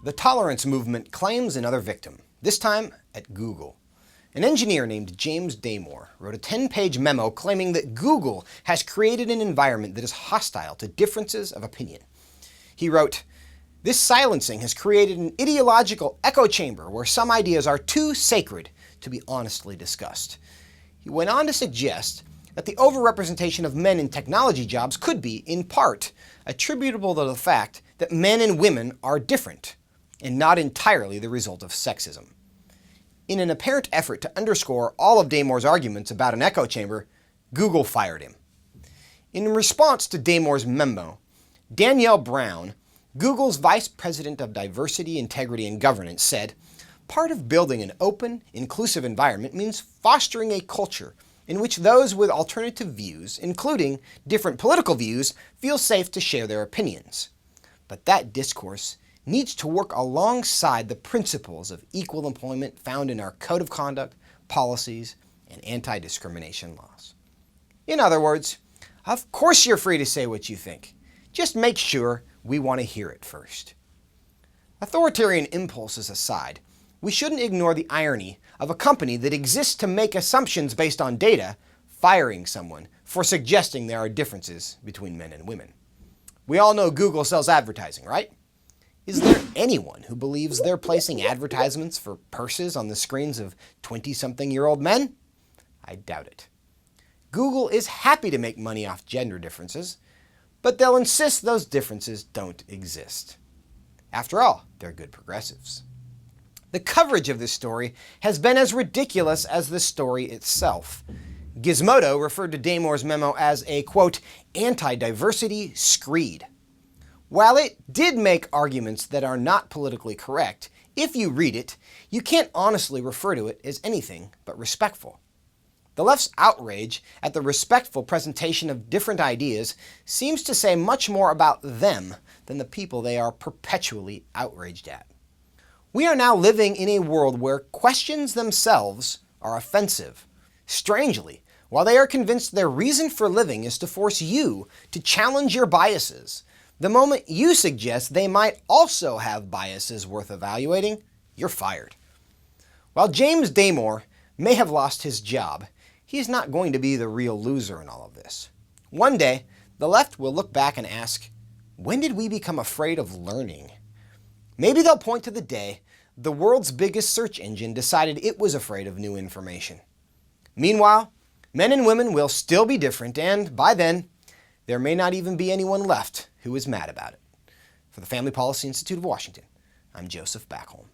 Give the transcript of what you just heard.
The tolerance movement claims another victim, this time at Google. An engineer named James Damore wrote a 10-page memo claiming that Google has created an environment that is hostile to differences of opinion. He wrote, "This silencing has created an ideological echo chamber where some ideas are too sacred to be honestly discussed." He went on to suggest that the overrepresentation of men in technology jobs could be, in part, attributable to the fact that men and women are different, and not entirely the result of sexism. In an apparent effort to underscore all of Damore's arguments about an echo chamber, Google fired him. In response to Damore's memo, Danielle Brown, Google's Vice President of Diversity, Integrity, and Governance, said, "Part of building an open, inclusive environment means fostering a culture in which those with alternative views, including different political views, feel safe to share their opinions. But that discourse needs to work alongside the principles of equal employment found in our code of conduct, policies, and anti-discrimination laws." In other words, of course you're free to say what you think. Just make sure we want to hear it first. Authoritarian impulses aside, we shouldn't ignore the irony of a company that exists to make assumptions based on data firing someone for suggesting there are differences between men and women. We all know Google sells advertising, right? Is there anyone who believes they're placing advertisements for purses on the screens of 20-something-year-old men? I doubt it. Google is happy to make money off gender differences, but they'll insist those differences don't exist. After all, they're good progressives. The coverage of this story has been as ridiculous as the story itself. Gizmodo referred to Damore's memo as a, quote, anti-diversity screed. While it did make arguments that are not politically correct, if you read it, you can't honestly refer to it as anything but respectful. The left's outrage at the respectful presentation of different ideas seems to say much more about them than the people they are perpetually outraged at. We are now living in a world where questions themselves are offensive. Strangely, while they are convinced their reason for living is to force you to challenge your biases, the moment you suggest they might also have biases worth evaluating, you're fired. While James Damore may have lost his job, he is not going to be the real loser in all of this. One day, the left will look back and ask, when did we become afraid of learning? Maybe they'll point to the day the world's biggest search engine decided it was afraid of new information. Meanwhile, men and women will still be different, and by then, there may not even be anyone left who is mad about it. For the Family Policy Institute of Washington, I'm Joseph Backholm.